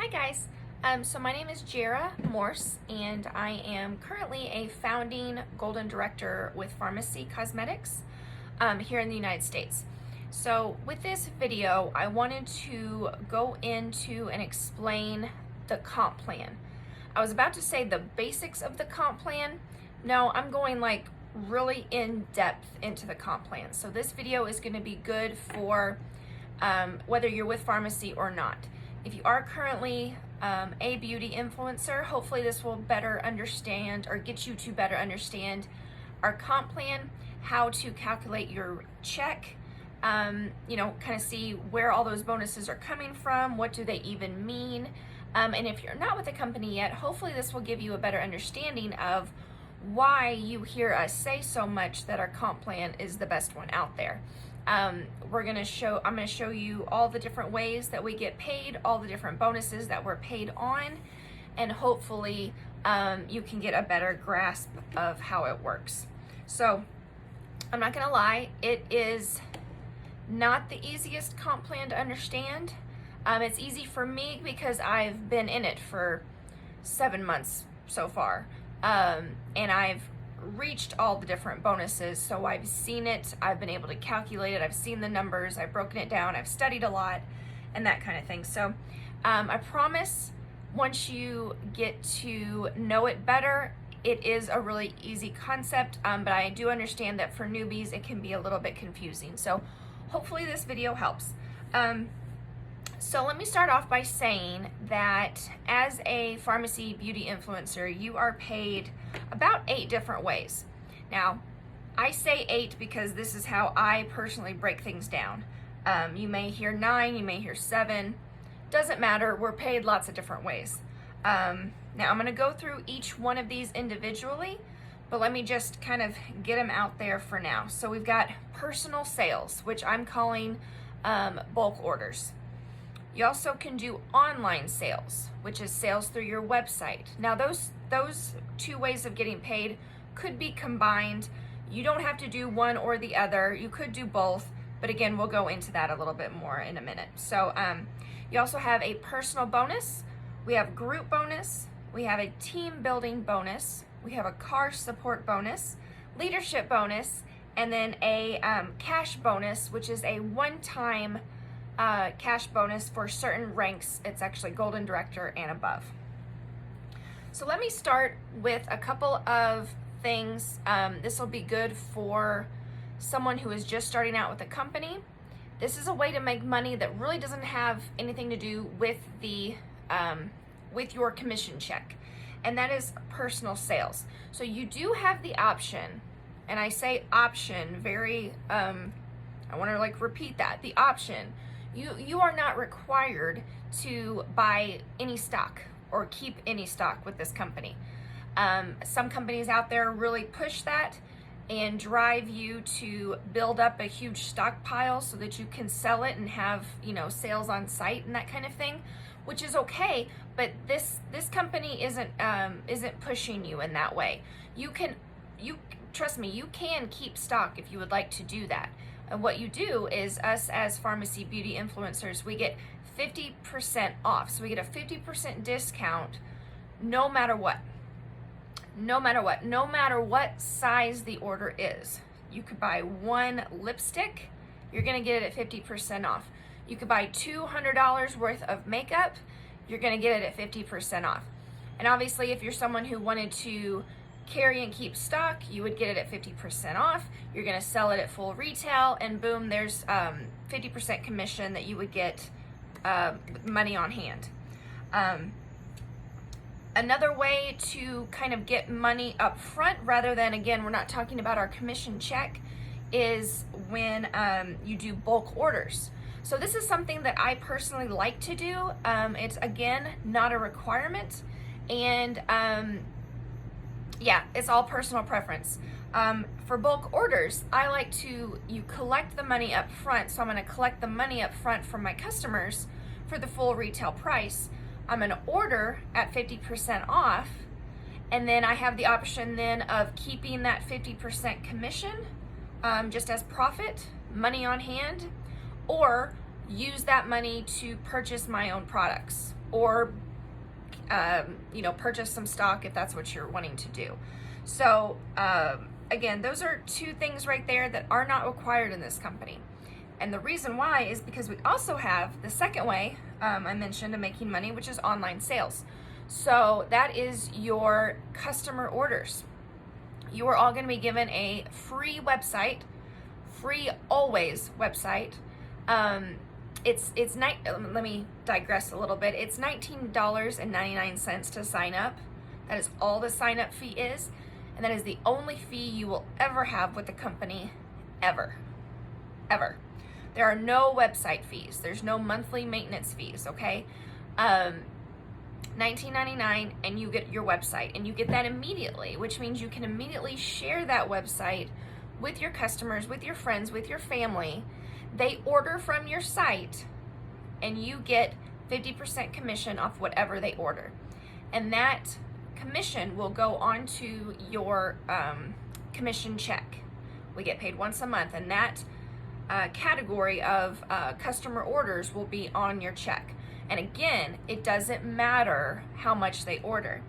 guys, so my name is Jera Morse and I am currently a founding Golden Director with Farmasi Cosmetics here in the United States. So with this video, I wanted to go into and explain the comp plan. I was about to say the basics of the comp plan. No, I'm going like really in depth into the comp plan. So this video is going to be good for whether you're with Farmasi or not. If you are currently a beauty influencer, hopefully this will better understand or get you to better understand our comp plan, how to calculate your check, kind of see where all those bonuses are coming from, what do they even mean, and if you're not with the company yet, hopefully this will give you a better understanding of why you hear us say so much that our comp plan is the best one out there. I'm going to show you all the different ways that we get paid, all the different bonuses that we're paid on, and hopefully you can get a better grasp of how it works. So I'm not going to lie, it is not the easiest comp plan to understand. It's easy for me because I've been in it for 7 months so far, and I've reached all the different bonuses, so I've seen it, I've been able to calculate it, I've seen the numbers, I've broken it down, I've studied a lot, and that kind of thing. So I promise once you get to know it better, it is a really easy concept, but I do understand that for newbies it can be a little bit confusing. So hopefully this video helps. So let me start off by saying that as a Farmasi beauty influencer, you are paid about 8 different ways. Now, I say 8 because this is how I personally break things down. You may hear 9, you may hear 7, doesn't matter, we're paid lots of different ways. Now I'm gonna go through each one of these individually, but let me just kind of get them out there for now. So we've got personal sales, which I'm calling bulk orders. You also can do online sales, which is sales through your website. Now those 2 ways of getting paid could be combined. You don't have to do one or the other. You could do both, but again, we'll go into that a little bit more in a minute. So you also have a personal bonus. We have group bonus. We have a team building bonus. We have a car support bonus, leadership bonus, and then a cash bonus, which is a one-time cash bonus for certain ranks. It's actually Golden Director and above. So let me start with a couple of things. This will be good for someone who is just starting out with a company. This is a way to make money that really doesn't have anything to do with the with your commission check, and that is personal sales. So you do have the option, and I say option very I want to repeat that, the option. You are not required to buy any stock or keep any stock with this company. Some companies out there really push that and drive you to build up a huge stockpile so that you can sell it and have, sales on site and that kind of thing, which is okay, but this company isn't pushing you in that way. You trust me, you can keep stock if you would like to do that. And what you do is, us as Farmasi beauty influencers, we get 50% off. So we get a 50% discount no matter what. No matter what. No matter what size the order is. You could buy 1 lipstick, you're going to get it at 50% off. You could buy $200 worth of makeup, you're going to get it at 50% off. And obviously, if you're someone who wanted to carry and keep stock, you would get it at 50% off. You're going to sell it at full retail, and boom, there's 50% commission that you would get money on hand. Another way to kind of get money up front, rather than, again, we're not talking about our commission check, is when you do bulk orders. So this is something that I personally like to do. It's, again, not a requirement, and yeah, it's all personal preference. For bulk orders, I like you collect the money up front. So I'm going to collect the money up front from my customers for the full retail price. I'm going to order at 50% off, and then I have the option then of keeping that 50% commission just as profit, money on hand, or use that money to purchase my own products. or purchase some stock if that's what you're wanting to do. So again, those are two things right there that are not required in this company. And the reason why is because we also have the second way I mentioned of making money, which is online sales. So that is your customer orders. You are all going to be given a free website, free always website. Let me digress a little bit. It's $19.99 to sign up. That is all the sign up fee is. And that is the only fee you will ever have with the company, ever. There are no website fees. There's no monthly maintenance fees, okay? $19.99 and you get your website, and you get that immediately, which means you can immediately share that website with your customers, with your friends, with your family. They order from your site and you get 50% commission off whatever they order. And that commission will go onto your commission check. We get paid once a month, and that category of customer orders will be on your check. And again, it doesn't matter how much they order.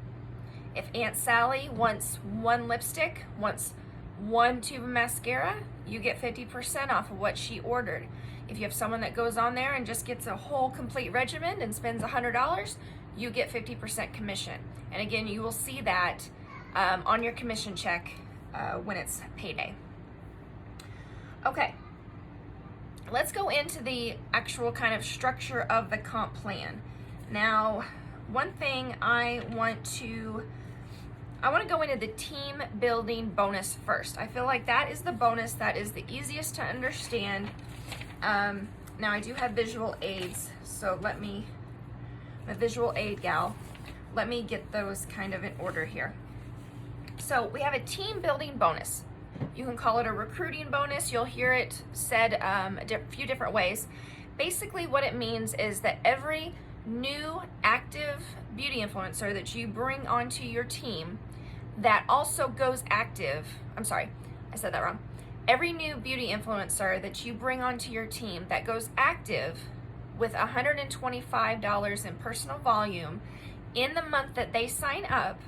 If Aunt Sally wants one lipstick, wants one tube of mascara, you get 50% off of what she ordered. If you have someone that goes on there and just gets a whole complete regimen and spends $100, you get 50% commission. And again, you will see that on your commission check when it's payday. Okay, let's go into the actual kind of structure of the comp plan. Now, one thing I want to go into the team building bonus first. I feel like that is the bonus that is the easiest to understand. Now I do have visual aids, so I'm a visual aid gal. Let me get those kind of in order here. So we have a team building bonus. You can call it a recruiting bonus. You'll hear it said a few different ways. Basically what it means is that every new active beauty influencer that you bring onto your team that also goes active, I'm sorry, I said that wrong. Every new beauty influencer that you bring onto your team that goes active with $125 in personal volume in the month that they sign up,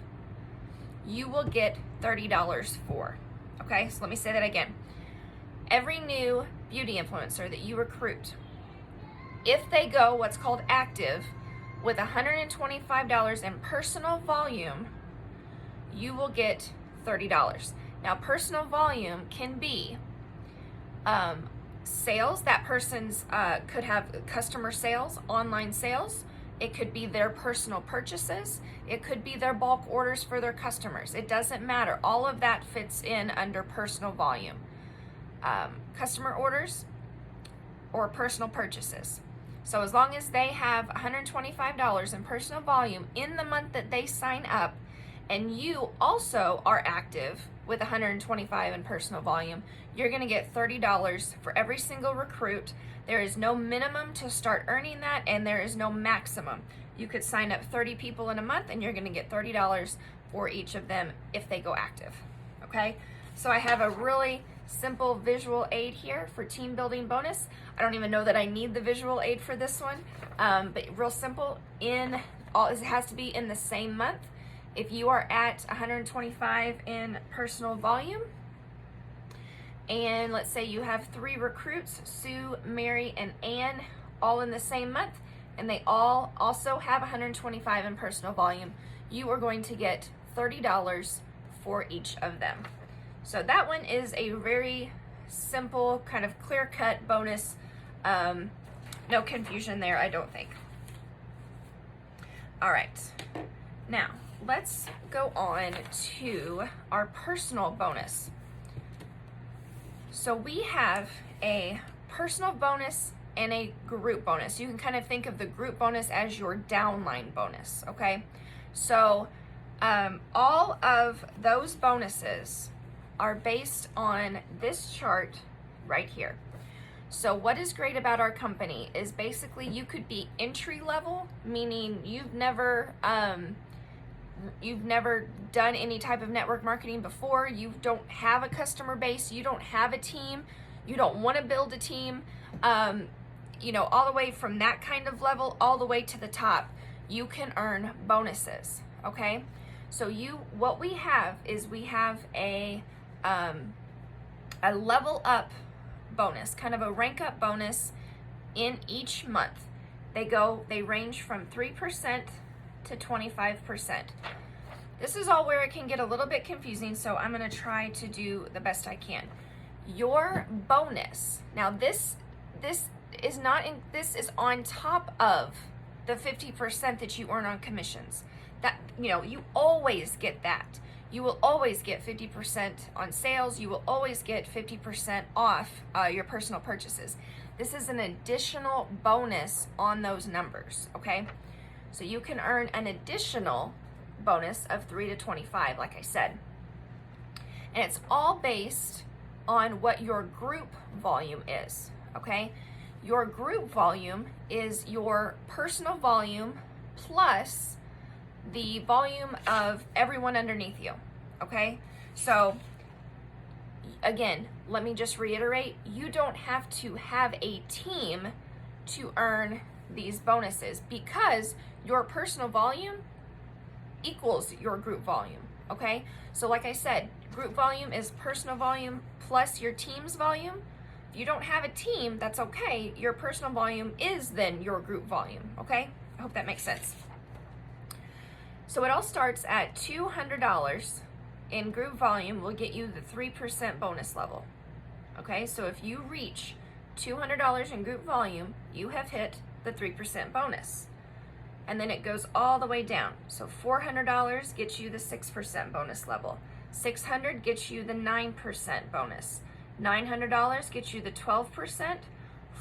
you will get $30 for. Okay, so let me say that again. Every new beauty influencer that you recruit, if they go what's called active with $125 in personal volume, you will get $30. Now, personal volume can be sales. That person's could have customer sales, online sales. It could be their personal purchases. It could be their bulk orders for their customers. It doesn't matter. All of that fits in under personal volume. Customer orders or personal purchases. So as long as they have $125 in personal volume in the month that they sign up, and you also are active with $125 in personal volume, you're going to get $30 for every single recruit. There is no minimum to start earning that, and there is no maximum. You could sign up 30 people in a month and you're going to get $30 for each of them if they go active. Okay, so I have a really simple visual aid here for team building bonus. I don't even know that I need the visual aid for this one, but real simple. It has to be in the same month. If you are at 125 in personal volume, and let's say you have 3 recruits, Sue, Mary, and Ann, all in the same month, and they all also have 125 in personal volume, you are going to get $30 for each of them. So that one is a very simple, kind of clear-cut bonus. No confusion there, I don't think. All right, now let's go on to our personal bonus. So we have a personal bonus and a group bonus. You can kind of think of the group bonus as your downline bonus, okay? So all of those bonuses are based on this chart right here. So what is great about our company is basically you could be entry level, meaning you've never done any type of network marketing before, you don't have a customer base, you don't have a team, you don't want to build a team, all the way from that kind of level all the way to the top. you can earn bonuses, okay? So what we have is we have a level up bonus, kind of a rank up bonus in each month. They range from 3% to 25%. This is all where it can get a little bit confusing, so I'm gonna try to do the best I can. Your bonus, now this is on top of the 50% that you earn on commissions. That, you always get that. You will always get 50% on sales. You will always get 50% off your personal purchases. This is an additional bonus on those numbers, okay? So you can earn an additional bonus of 3 to 25, like I said. And it's all based on what your group volume is, okay? Your group volume is your personal volume plus the volume of everyone underneath you, okay? So again, let me just reiterate, you don't have to have a team to earn these bonuses because your personal volume equals your group volume, okay? So like I said, group volume is personal volume plus your team's volume. If you don't have a team, that's okay. Your personal volume is then your group volume, okay? I hope that makes sense. So it all starts at $200 in group volume will get you the 3% bonus level, okay? So if you reach $200 in group volume, you have hit the 3% bonus. And then it goes all the way down. So $400 gets you the 6% bonus level. $600 gets you the 9% bonus. $900 gets you the 12%.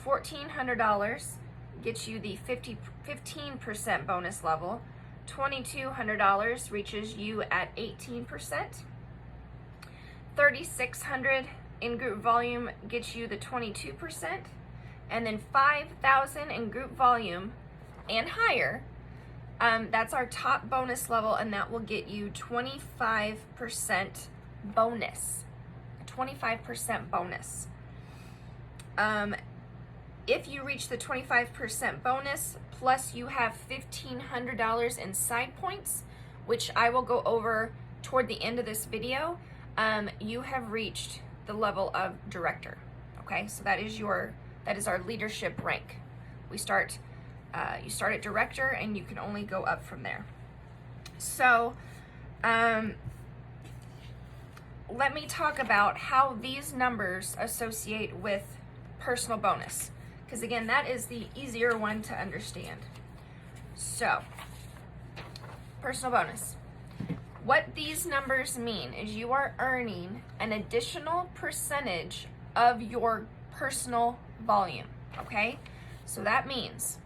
$1,400 gets you the 15% bonus level. $2,200 reaches you at 18%. $3,600 in group volume gets you the 22%. And then $5,000 in group volume and higher, that's our top bonus level, and that will get you 25% bonus. 25% bonus. If you reach the 25% bonus, plus you have $1,500 in side points, which I will go over toward the end of this video, you have reached the level of director. Okay, so that is our leadership rank. You start at director, and you can only go up from there. So, let me talk about how these numbers associate with personal bonus, because again, that is the easier one to understand. So, personal bonus. What these numbers mean is you are earning an additional percentage of your personal volume, okay? So that means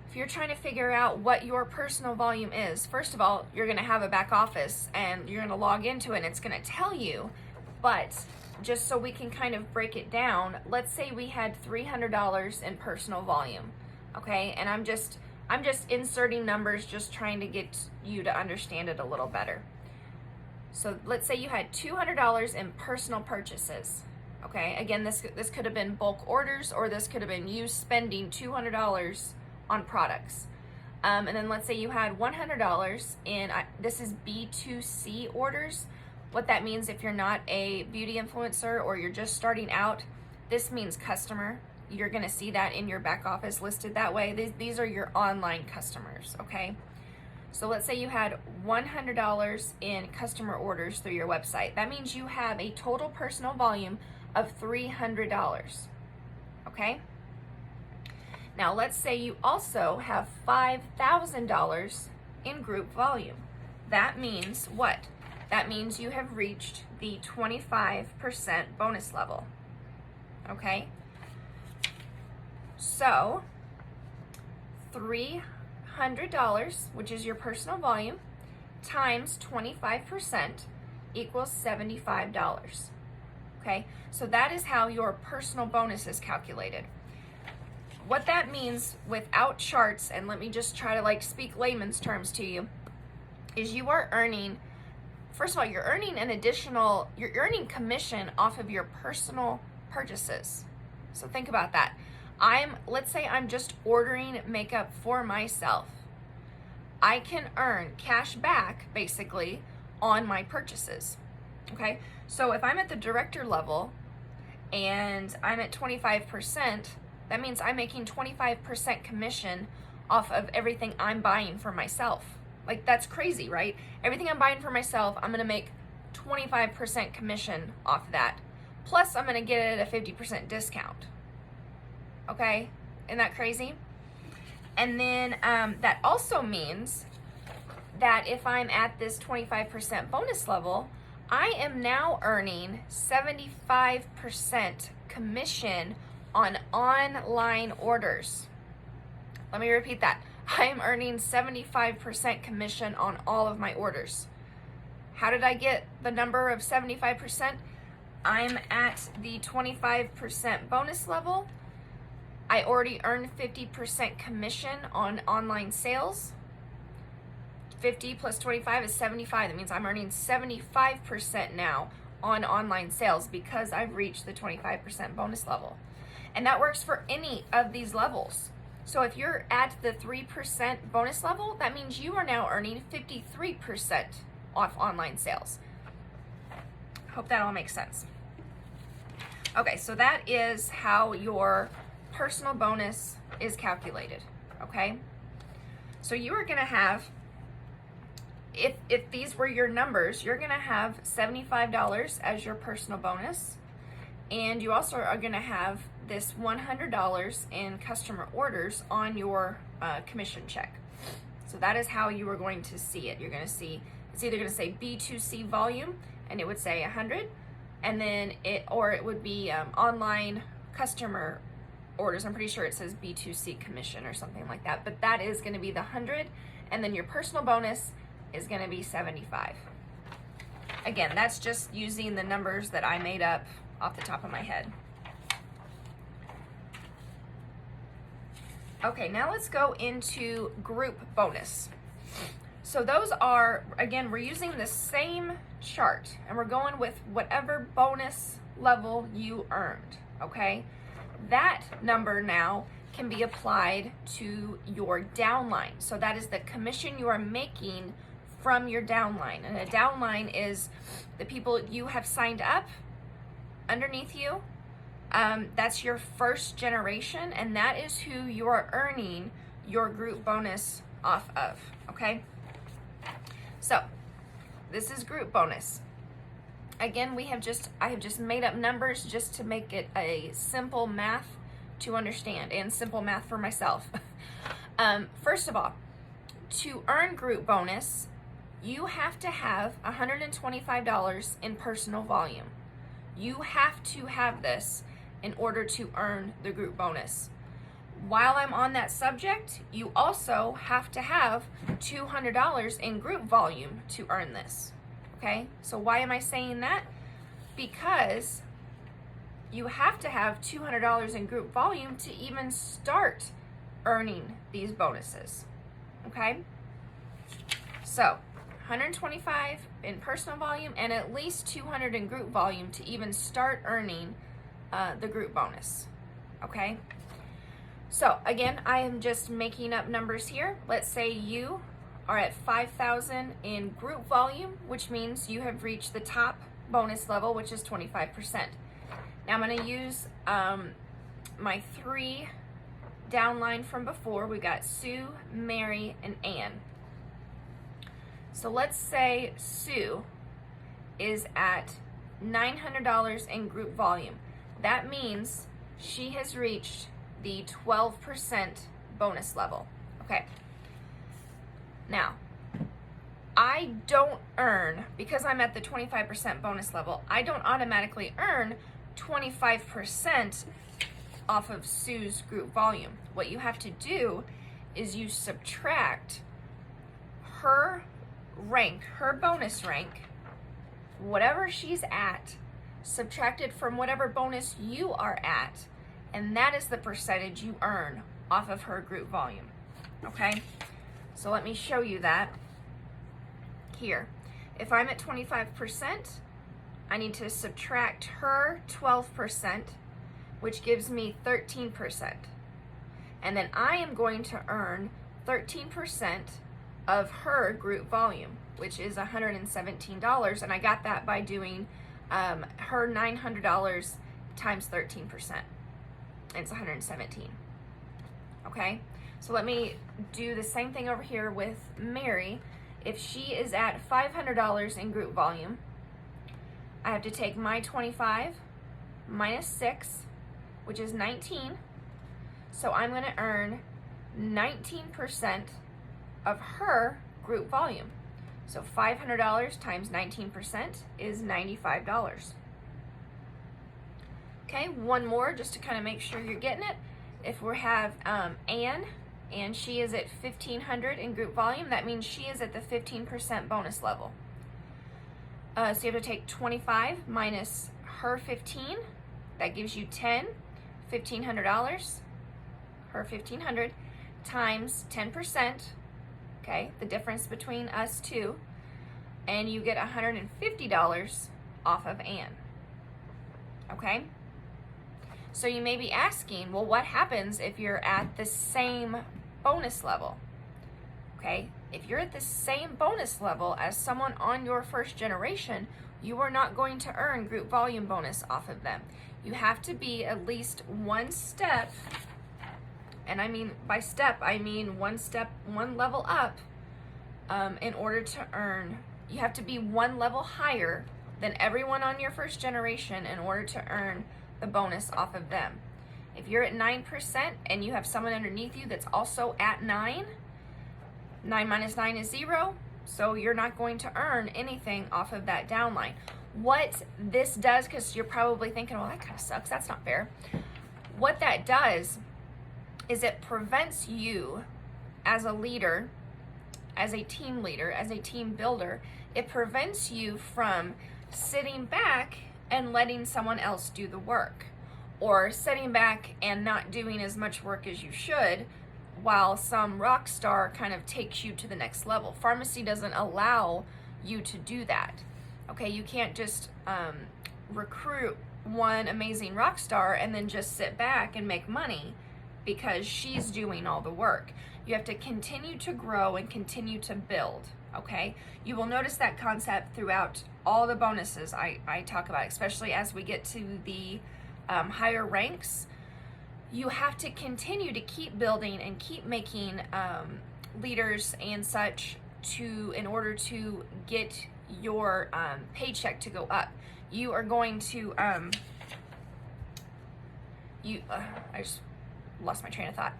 if you're trying to figure out what your personal volume is, first of all, you're going to have a back office and you're going to log into it and it's going to tell you. But just so we can kind of break it down, let's say we had $300 in personal volume, okay? And I'm just inserting numbers, just trying to get you to understand it a little better. So let's say you had $200 in personal purchases, okay? Again, this could have been bulk orders, or this could have been you spending $200 on products. And then let's say you had $100 in, this is B2C orders. What that means, if you're not a beauty influencer or you're just starting out, this means customer. You're gonna see that in your back office listed that way. These are your online customers, okay? So let's say you had $100 in customer orders through your website. That means you have a total personal volume of $300, okay? Now let's say you also have $5,000 in group volume. That means what? That means you have reached the 25% bonus level, okay? So $300, which is your personal volume, times 25% equals $75, okay? So that is how your personal bonus is calculated. What that means without charts, and let me just try to speak layman's terms to you, is you are earning, first of all, you're earning you're earning commission off of your personal purchases. So think about that. Let's say I'm just ordering makeup for myself, I can earn cash back basically on my purchases. Okay, so if I'm at the director level and I'm at 25%, that means I'm making 25% commission off of everything I'm buying for myself. Like, that's crazy, right? Everything I'm buying for myself, I'm gonna make 25% commission off that. Plus, I'm gonna get it at a 50% discount. Okay, isn't that crazy? And then that also means that if I'm at this 25% bonus level, I am now earning 75% commission on online orders. Let me repeat that. I am earning 75% commission on all of my orders. How did I get the number of 75%? I'm at the 25% bonus level. I already earned 50% commission on online sales. 50 plus 25 is 75. That means I'm earning 75% now on online sales because I've reached the 25% bonus level. And that works for any of these levels. So if you're at the 3% bonus level, that means you are now earning 53% off online sales. Hope that all makes sense. Okay, so that is how your personal bonus is calculated, okay? So you are gonna have, if these were your numbers, you're gonna have $75 as your personal bonus, and you also are gonna have this $100 in customer orders on your commission check. So that is how you are going to see it. You're gonna see, it's either gonna say B2C volume, and it would say 100, and then it would be online customer orders. I'm pretty sure it says B2C commission or something like that, but that is gonna be the 100, and then your personal bonus is gonna be 75. Again, that's just using the numbers that I made up off the top of my head. Okay, now let's go into group bonus. So those are, again, we're using the same chart and we're going with whatever bonus level you earned, okay? That number now can be applied to your downline. So that is the commission you are making from your downline. And a downline is the people you have signed up underneath you. That's your first generation, and that is who you are earning your group bonus off of, okay? So this is group bonus. Again, I have just made up numbers just to make it a simple math to understand and simple math for myself. First of all, to earn group bonus, you have to have $125 in personal volume. You have to have this in order to earn the group bonus. While I'm on that subject, you also have to have $200 in group volume to earn this, okay? So why am I saying that? Because you have to have $200 in group volume to even start earning these bonuses, okay? So 125 in personal volume and at least 200 in group volume to even start earning the group bonus, okay? So again, I am just making up numbers here. Let's say you are at 5,000 in group volume, which means you have reached the top bonus level, which is 25%. Now I'm gonna use my 3 downline from before. We got Sue, Mary, and Ann. So let's say Sue is at $900 in group volume. That means she has reached the 12% bonus level. Okay. Now, I don't earn, because I'm at the 25% bonus level, I don't automatically earn 25% off of Sue's group volume. What you have to do is you subtract her rank, her bonus rank, whatever she's at, subtracted from whatever bonus you are at, and that is the percentage you earn off of her group volume, okay? So let me show you that here. If I'm at 25%, I need to subtract her 12%, which gives me 13%. And then I am going to earn 13% of her group volume, which is $117, and I got that by doing her $900 times 13%. It's 117. Okay, so let me do the same thing over here with Mary. If she is at $500 in group volume, I have to take my 25 minus 6, which is 19. So I'm going to earn 19% of her group volume. So $500 times 19% is $95. Okay, one more just to kind of make sure you're getting it. If we have Anne, and she is at 1,500 in group volume, that means she is at the 15% bonus level. So you have to take 25 minus her 15, that gives you 10, $1,500, her 1,500, times 10%, okay, the difference between us two, and you get $150 off of Anne, okay? So you may be asking, well, what happens if you're at the same bonus level? Okay, if you're at the same bonus level as someone on your first generation, you are not going to earn group volume bonus off of them. You have to be at least one step, and I mean by step, I mean one level up, in order to earn. You have to be one level higher than everyone on your first generation in order to earn the bonus off of them. If you're at 9% and you have someone underneath you that's also at 9 minus 9 is 0, so you're not going to earn anything off of that downline. What this does, because you're probably thinking, well, that kind of sucks, that's not fair. What that does is it prevents you as a leader, as a team leader, as a team builder, it prevents you from sitting back and letting someone else do the work, or sitting back and not doing as much work as you should while some rock star kind of takes you to the next level. Pharmacy doesn't allow you to do that. Okay, you can't just recruit one amazing rock star and then just sit back and make money because she's doing all the work. You have to continue to grow and continue to build, okay? You will notice that concept throughout all the bonuses I talk about, especially as we get to the higher ranks. You have to continue to keep building and keep making leaders and such in order to get your paycheck to go up. You are going to, I just lost my train of thought.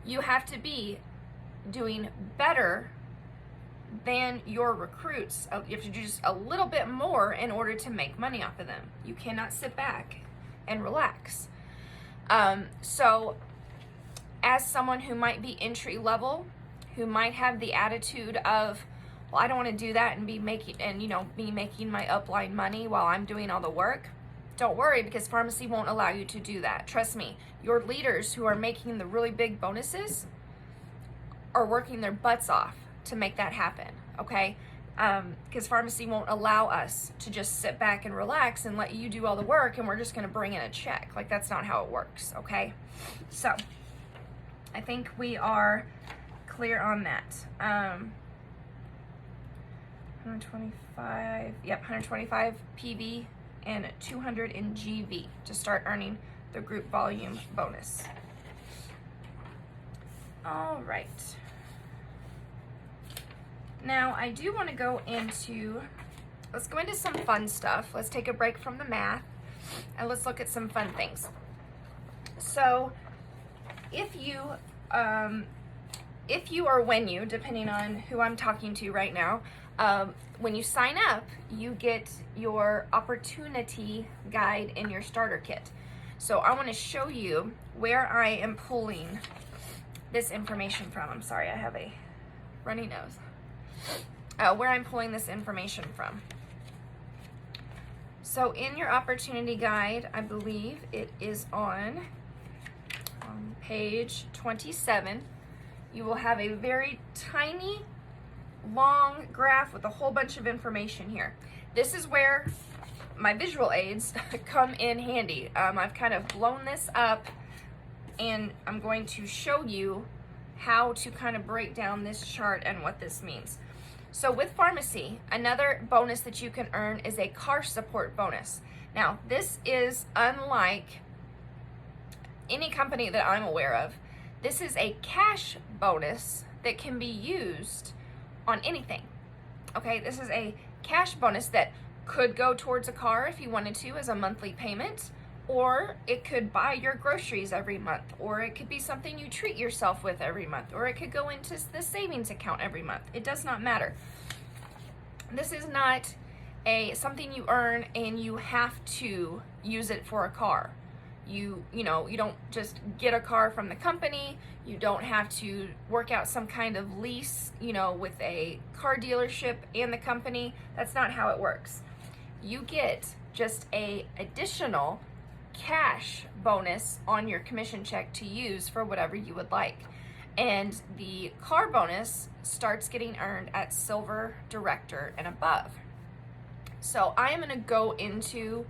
You have to be doing better than your recruits. You have to do just a little bit more in order to make money off of them. You cannot sit back and relax. So as someone who might be entry level, who might have the attitude of, well, I don't want to do that and be making my upline money while I'm doing all the work, don't worry, because pharmacy won't allow you to do that. Trust me, your leaders who are making the really big bonuses are working their butts off to make that happen, okay? Because pharmacy won't allow us to just sit back and relax and let you do all the work and we're just going to bring in a check. Like, that's not how it works, okay? So I think we are clear on that. 125, yep, 125 PV and 200 in GV to start earning the group volume bonus. All right. Now, I do want to let's go into some fun stuff. Let's take a break from the math and let's look at some fun things. So, if you or when you, depending on who I'm talking to right now, when you sign up, you get your opportunity guide in your starter kit. So I want to show you where I am pulling this information from. I'm sorry, I have a runny nose. Where I'm pulling this information from. So in your opportunity guide, I believe it is on page 27. You will have a very tiny, long graph with a whole bunch of information here. This is where my visual aids come in handy. I've kind of blown this up and I'm going to show you how to kind of break down this chart and what this means. So with Farmasi, another bonus that you can earn is a car support bonus. Now, this is unlike any company that I'm aware of. This is a cash bonus that can be used on anything. Okay, this is a cash bonus that could go towards a car if you wanted to as a monthly payment, or it could buy your groceries every month, or it could be something you treat yourself with every month, or it could go into the savings account every month. It does not matter. This is not something you earn and you have to use it for a car. You don't just get a car from the company. You don't have to work out some kind of lease, with a car dealership and the company. That's not how it works. You get just a additional cash bonus on your commission check to use for whatever you would like. And the car bonus starts getting earned at Silver Director and above. So I am going to go into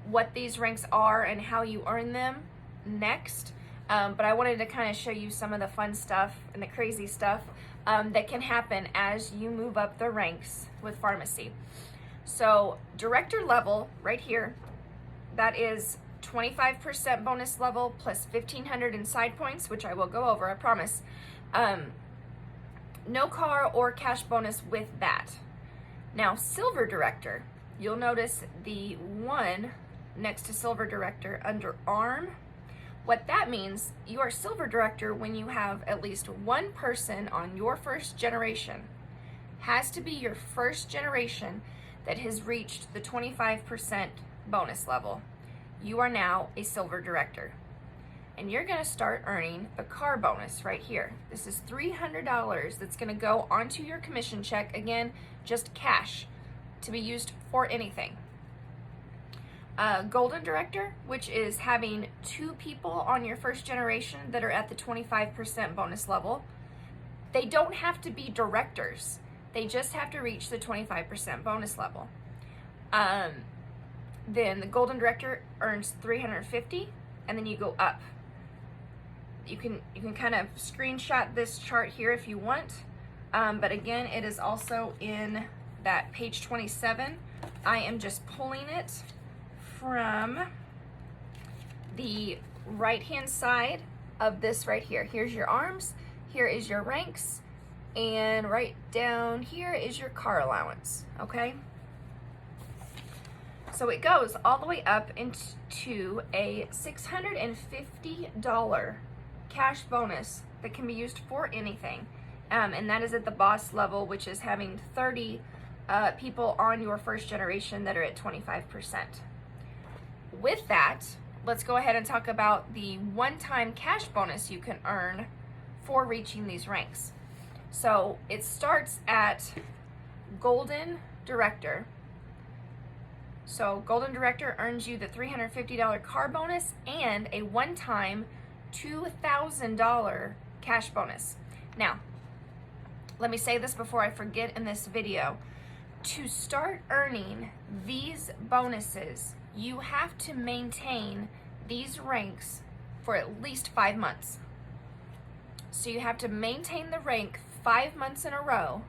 what these ranks are and how you earn them next. But I wanted to kind of show you some of the fun stuff and the crazy stuff that can happen as you move up the ranks with Farmasi. So director level right here, that is 25% bonus level plus 1,500 in side points, which I will go over, I promise. No car or cash bonus with that. Now, Silver Director, you'll notice the one next to Silver Director under ARM. What that means, you are Silver Director when you have at least one person on your first generation. Has to be your first generation that has reached the 25% bonus level. You are now a Silver Director. And you're going to start earning the car bonus right here. This is $300 that's going to go onto your commission check. Again, just cash to be used for anything. Golden Director, which is having 2 people on your first generation that are at the 25% bonus level. They don't have to be directors. They just have to reach the 25% bonus level. Then the Golden Director earns $350, and then you go up. You can kind of screenshot this chart here if you want, but again, it is also in that page 27. I am just pulling it from the right-hand side of this right here. Here's your arms, here is your ranks, and right down here is your car allowance, okay? So it goes all the way up into a $650 cash bonus that can be used for anything. And that is at the boss level, which is having 30 people on your first generation that are at 25%. With that, let's go ahead and talk about the one-time cash bonus you can earn for reaching these ranks. So it starts at Golden Director. So Golden Director earns you the $350 car bonus and a one-time $2,000 cash bonus. Now, let me say this before I forget in this video. To start earning these bonuses, you have to maintain these ranks for at least 5 months. So you have to maintain the rank 5 months in a row,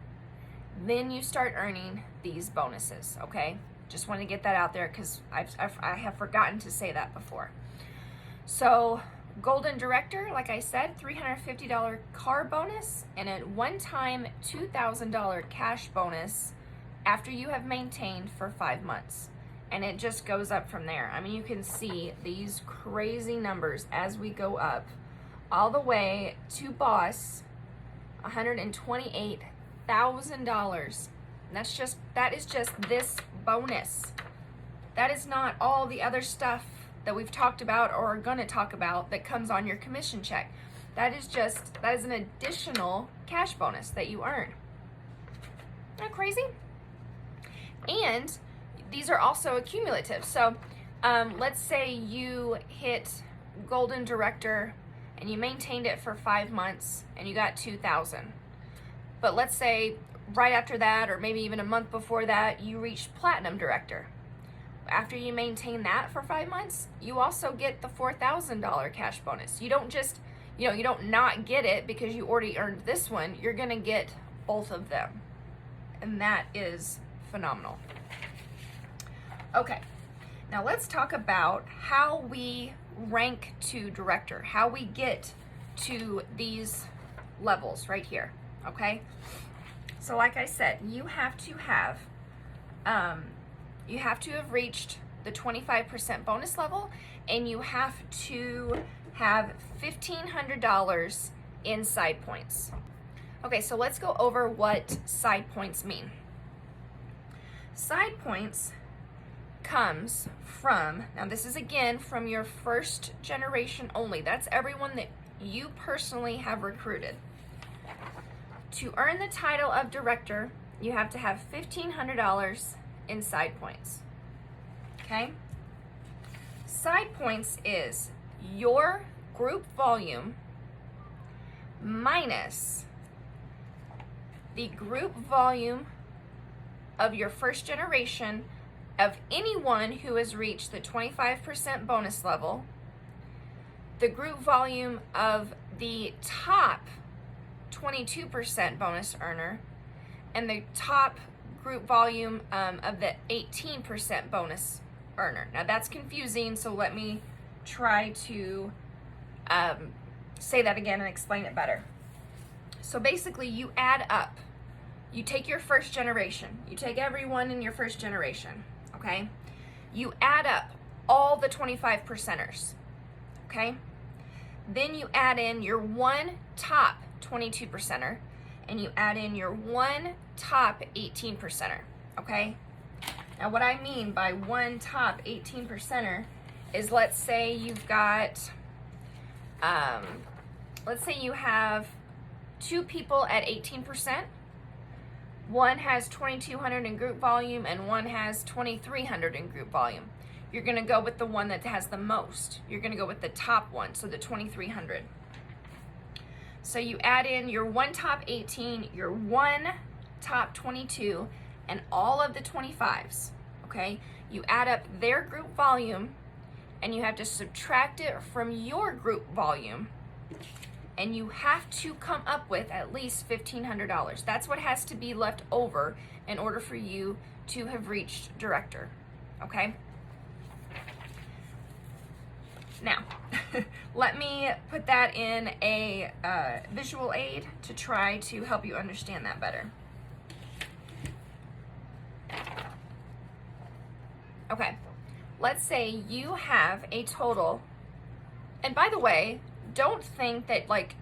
then you start earning these bonuses, okay? Just want to get that out there because I have forgotten to say that before. So Golden Director, like I said, $350 car bonus and a one-time $2,000 cash bonus after you have maintained for 5 months. And it just goes up from there. I mean, you can see these crazy numbers as we go up all the way to boss, $128,000. That is just this bonus. That is not all the other stuff that we've talked about or are going to talk about that comes on your commission check. That is an additional cash bonus that you earn. Isn't that crazy? And these are also accumulative. So let's say you hit Golden Director and you maintained it for 5 months and you got 2,000. But let's say right after that, or maybe even a month before that, you reached Platinum Director. After you maintain that for 5 months, you also get the $4,000 cash bonus. You don't you don't not get it because you already earned this one. You're going to get both of them. And that is phenomenal. Okay, now let's talk about how we rank to director, how we get to these levels right here, okay? So like I said, you have to have reached the 25% bonus level, and you have to have $1,500 in side points. Okay, so let's go over what side points mean. Side points comes from, now this is again from your first generation only. That's everyone that you personally have recruited. To earn the title of director, you have to have $1,500 in side points. Okay? Side points is your group volume minus the group volume of your first generation of anyone who has reached the 25% bonus level, the group volume of the top 22% bonus earner, and the top group volume of the 18% bonus earner. Now that's confusing, so let me try to say that again and explain it better. So basically you add up, you take your first generation, you take everyone in your first generation, okay? You add up all the 25%ers, okay? Then you add in your one top 22%er, and you add in your one top 18%er, okay? Now what I mean by one top 18%er is, let's say you've got, let's say you have two people at 18%, one has 2,200 in group volume and one has 2,300 in group volume. You're gonna go with the one that has the most. You're gonna go with the top one, so the 2,300. So you add in your one top 18, your one top 22, and all of the 25s, okay? You add up their group volume, and you have to subtract it from your group volume, and you have to come up with at least $1,500. That's what has to be left over in order for you to have reached director, okay? Now, let me put that in a visual aid to try to help you understand that better. Okay, let's say you have a total, and by the way, don't think that like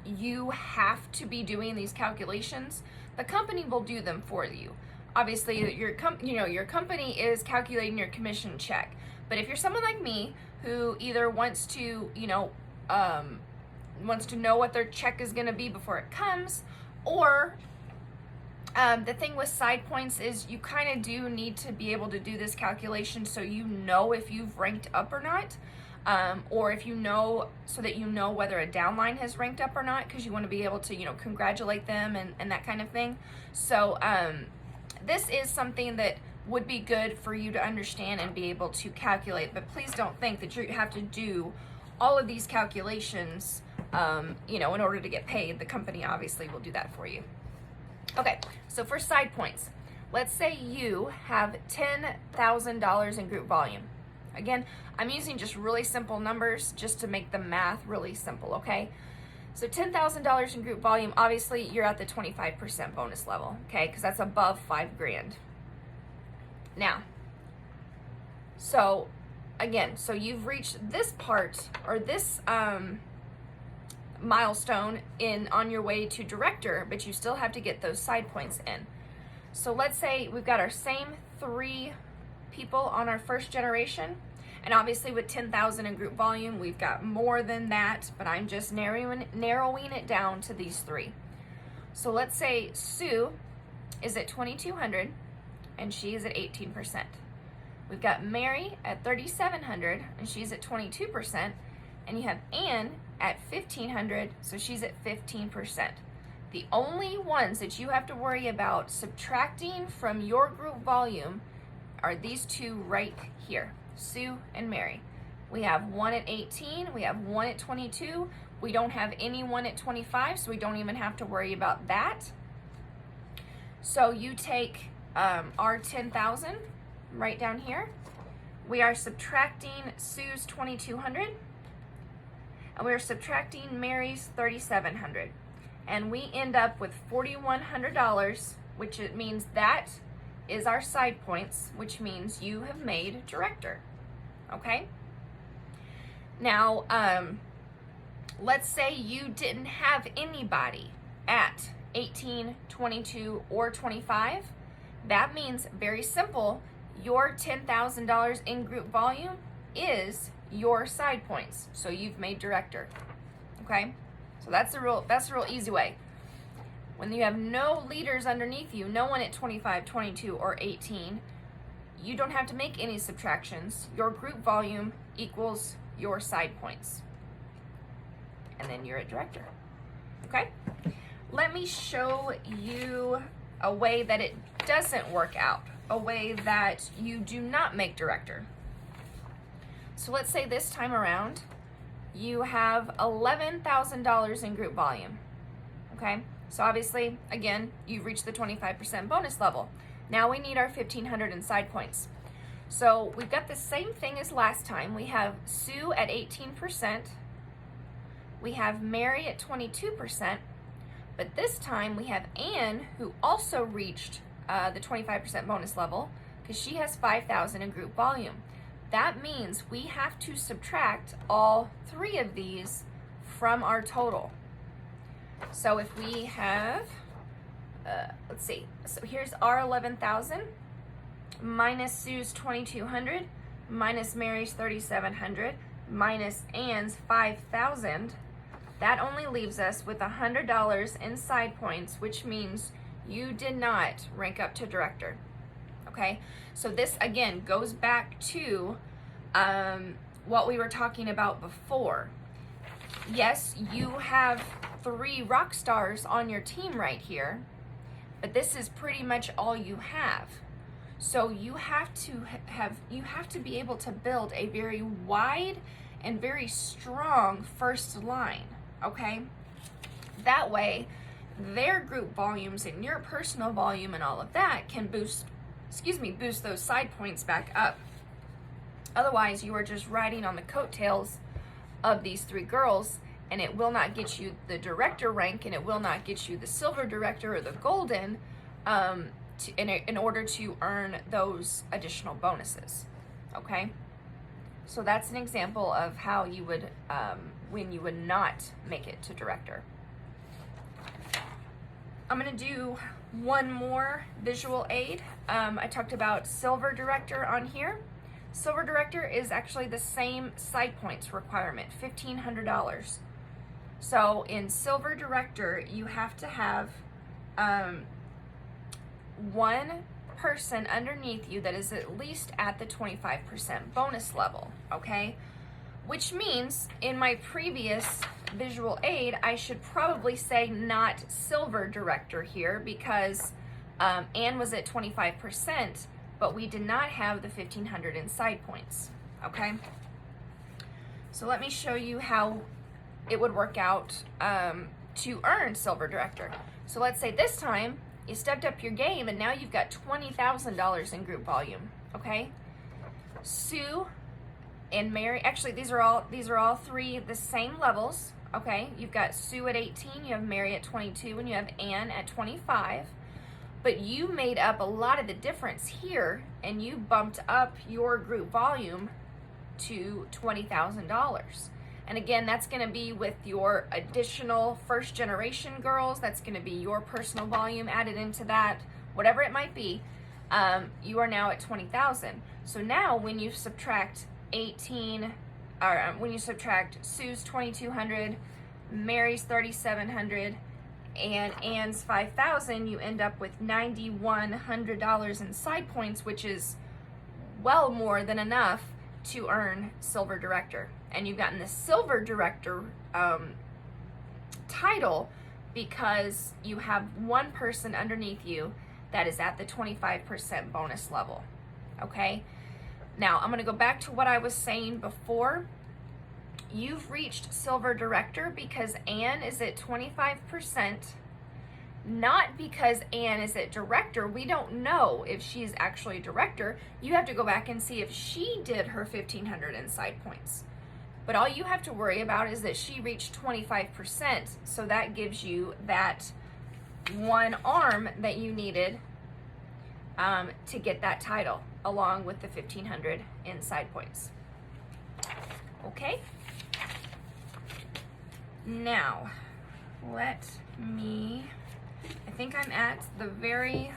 you have to be doing these calculations. The company will do them for you. Obviously, your company is calculating your commission check. But if you're someone like me who either wants to, wants to know what their check is going to be before it comes, or the thing with side points is you kind of do need to be able to do this calculation so you know if you've ranked up or not, or if you know, so that you know whether a downline has ranked up or not, because you want to be able to, congratulate them and that kind of thing. So this is something that would be good for you to understand and be able to calculate, but please don't think that you have to do all of these calculations, in order to get paid. The company obviously will do that for you. Okay, so for side points, let's say you have $10,000 in group volume. Again, I'm using just really simple numbers just to make the math really simple, okay? So $10,000 in group volume, obviously you're at the 25% bonus level, okay? Because that's above $5,000. Now, so again, so you've reached this part, or this milestone on your way to director, but you still have to get those side points in. So let's say we've got our same 3 people on our first generation, and obviously with 10,000 in group volume, we've got more than that, but I'm just narrowing it down to these 3. So let's say Sue is at 2,200, and she is at 18%. We've got Mary at 3,700, and she's at 22%, and you have Ann at 1,500, so she's at 15%. The only ones that you have to worry about subtracting from your group volume are these 2 right here, Sue and Mary. We have one at 18, we have one at 22, We don't have anyone at 25, so we don't even have to worry about that. So you take our 10,000 right down here. We are subtracting Sue's 2,200, and we're subtracting Mary's 3,700, and we end up with $4,100, which it means that is our side points, which means you have made director. Okay? Now, let's say you didn't have anybody at 18, 22, or 25. That means, very simple, your $10,000 in group volume is your side points. So you've made director. Okay? So that's a real easy way. When you have no leaders underneath you, no one at 25, 22, or 18, you don't have to make any subtractions. Your group volume equals your side points. And then you're a director. Okay? Let me show you a way that it doesn't work out, a way that you do not make director. So let's say this time around, you have $11,000 in group volume. Okay? So obviously, again, you've reached the 25% bonus level. Now we need our 1,500 in side points. So we've got the same thing as last time. We have Sue at 18%. We have Mary at 22%. But this time we have Anne, who also reached the 25% bonus level because she has 5,000 in group volume. That means we have to subtract all three of these from our total. So if we have, let's see, so here's our 11,000 minus Sue's 2,200 minus Mary's 3,700 minus Anne's 5,000. That only leaves us with $100 in side points, which means you did not rank up to director. Okay, so this again goes back to what we were talking about before. Yes, you have 3 rock stars on your team right here, but this is pretty much all you have. So you have to be able to build a very wide and very strong first line, okay? That way, their group volumes and your personal volume and all of that can boost those side points back up. Otherwise, you are just riding on the coattails of these 3 girls, and it will not get you the director rank, and it will not get you the silver director or the golden in order to earn those additional bonuses. Okay? So that's an example of how you would, when you would not make it to director. I'm going to do one more visual aid. I talked about silver director on here. Silver director is actually the same side points requirement, $1,500. So in silver director, you have to have one person underneath you that is at least at the 25% bonus level, okay? Which means in my previous visual aid, I should probably say not silver director here because Anne was at 25%, but we did not have the 1,500 in side points, okay? So let me show you how it would work out to earn silver director. So let's say this time you stepped up your game and now you've got $20,000 in group volume, okay? Sue and Mary, actually these are all 3 the same levels, okay? You've got Sue at 18, you have Mary at 22, and you have Anne at 25. But you made up a lot of the difference here, and you bumped up your group volume to $20,000. And again, that's going to be with your additional first generation girls. That's going to be your personal volume added into that, whatever it might be. You are now at 20,000. So now when you subtract when you subtract Sue's 2,200, Mary's 3,700, and Anne's 5,000, you end up with $9,100 in side points, which is well more than enough to earn silver director. And you've gotten the silver director title because you have one person underneath you that is at the 25% bonus level. Okay? Now, I'm going to go back to what I was saying before. you've reached silver director because Anne is at 25%, not because Anne is at director. We don't know if she's actually director. You have to go back and see if she did her 1,500 inside points. But all you have to worry about is that she reached 25%, so that gives you that one arm that you needed to get that title, along with the 1,500 inside points. Okay? Now, I think I'm at the very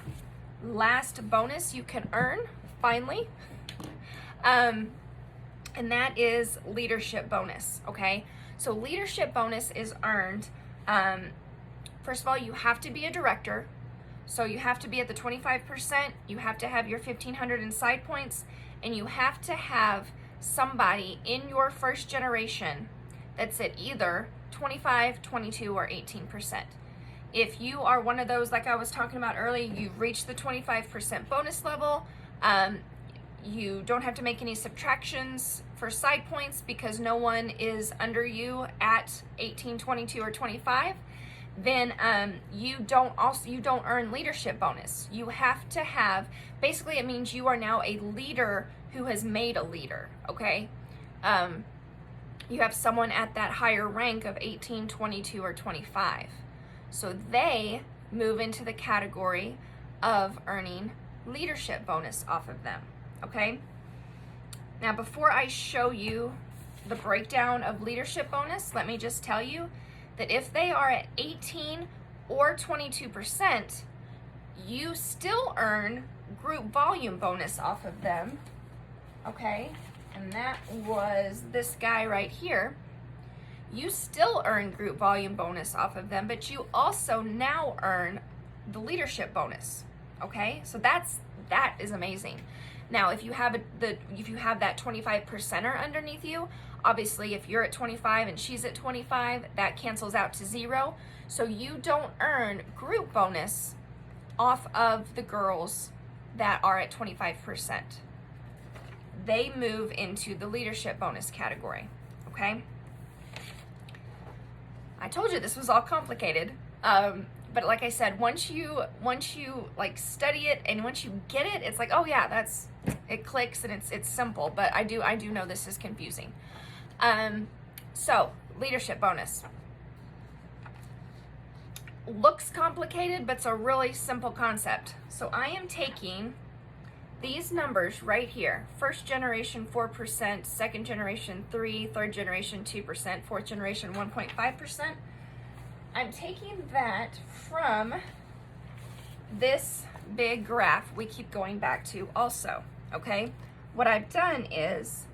last bonus you can earn, finally. And that is leadership bonus, okay? So leadership bonus is earned, first of all, you have to be a director. So you have to be at the 25%, you have to have your 1,500 inside points, and you have to have somebody in your first generation that's at either 25, 22, or 18%. If you are one of those, like I was talking about earlier, you've reached the 25% bonus level, you don't have to make any subtractions for side points because no one is under you at 18, 22, or 25, then you don't earn leadership bonus. You have to have, basically it means you are now a leader who has made a leader, okay? You have someone at that higher rank of 18, 22, or 25. So they move into the category of earning leadership bonus off of them, okay? Now, before I show you the breakdown of leadership bonus, let me just tell you that if they are at 18 or 22%, you still earn group volume bonus off of them, okay? And that was this guy right here. You still earn group volume bonus off of them, but you also now earn the leadership bonus, okay? So that is amazing. Now, if you have that 25%er underneath you, obviously if you're at 25 and she's at 25, that cancels out to 0. So you don't earn group bonus off of the girls that are at 25%. They move into the leadership bonus category, okay? I told you this was all complicated, but like I said, once you like study it and once you get it, it's like, oh yeah, it clicks and it's simple. But I do know this is confusing. So leadership bonus looks complicated, but it's a really simple concept. So I am taking these numbers right here: first generation 4%, second generation 3%, third generation 2%, fourth generation 1.5%. I'm taking that from this big graph we keep going back to also, okay? What I've done is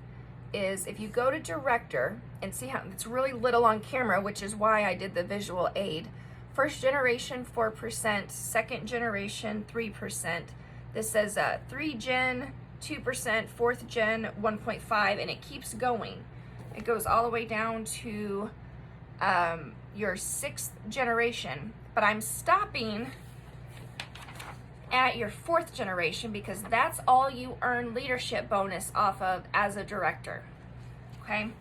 if you go to director and see how it's really little on camera, which is why I did the visual aid. First generation 4%, second generation 3%. This says 3 gen 2%, fourth gen 1.5, and it keeps going. It goes all the way down to your 6th generation, but I'm stopping at your 4th generation because that's all you earn leadership bonus off of as a director, okay?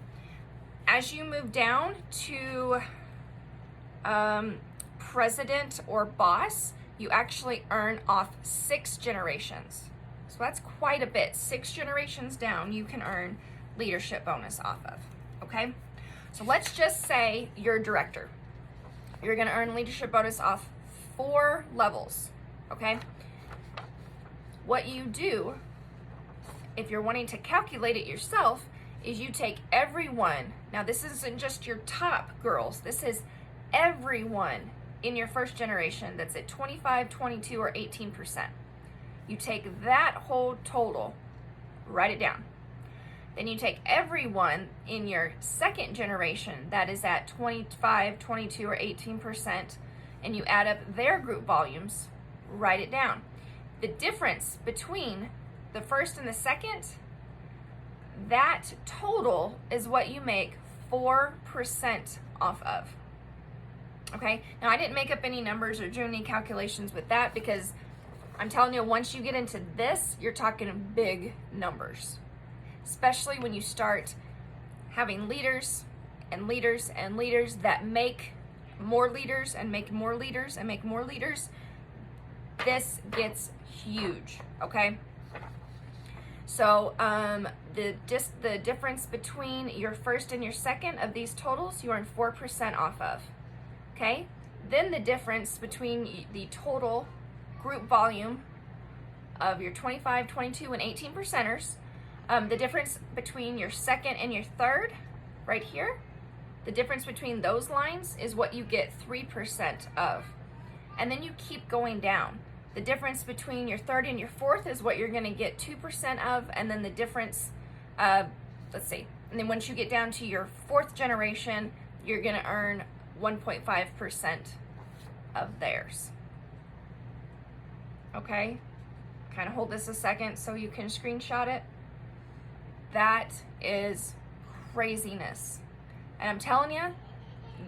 As you move down to president or boss, you actually earn off 6 generations. So that's quite a bit. 6 generations down, you can earn leadership bonus off of, okay? So let's just say you're a director. You're gonna earn leadership bonus off 4 levels, okay? What you do, if you're wanting to calculate it yourself, is you take everyone. Now this isn't just your top girls, this is everyone in your first generation that's at 25, 22, or 18%. You take that whole total, write it down. Then you take everyone in your second generation that is at 25, 22, or 18%, and you add up their group volumes, write it down. The difference between the first and the second, that total is what you make 4% off of. Okay, now I didn't make up any numbers or do any calculations with that because I'm telling you, once you get into this, you're talking big numbers, especially when you start having leaders and liters and liters that make more liters and make more liters and make more liters, this gets huge, okay? So the difference between your first and your second of these totals, you earn 4% off of, okay? Then the difference between the total group volume of your 25, 22, and 18 percenters, the difference between your second and your third, right here, the difference between those lines is what you get 3% of. And then you keep going down. The difference between your third and your fourth is what you're gonna get 2% of, and then the difference, let's see, and then once you get down to your fourth generation, you're gonna earn 1.5% of theirs. Okay? Kind of hold this a second so you can screenshot it. That is craziness. And I'm telling you,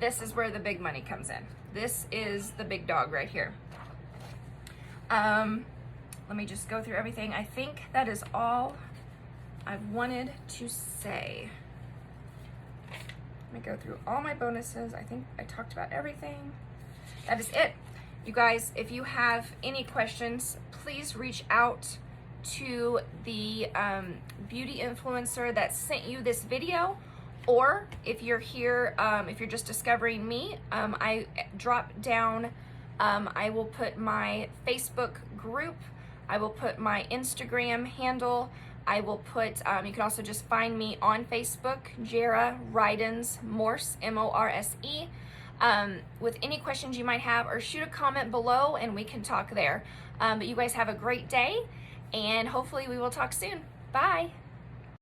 this is where the big money comes in. This is the big dog right here. Let me just go through everything. I think that is all I wanted to say. Let me go through all my bonuses. I think I talked about everything. That is it. You guys, if you have any questions, please reach out to the beauty influencer that sent you this video, or if you're here, if you're just discovering me, I drop down, I will put my Facebook group, I will put my Instagram handle, I will put, you can also just find me on Facebook, Jera Morse, M-O-R-S-E, with any questions you might have, or shoot a comment below and we can talk there. But you guys have a great day, and hopefully we will talk soon. Bye.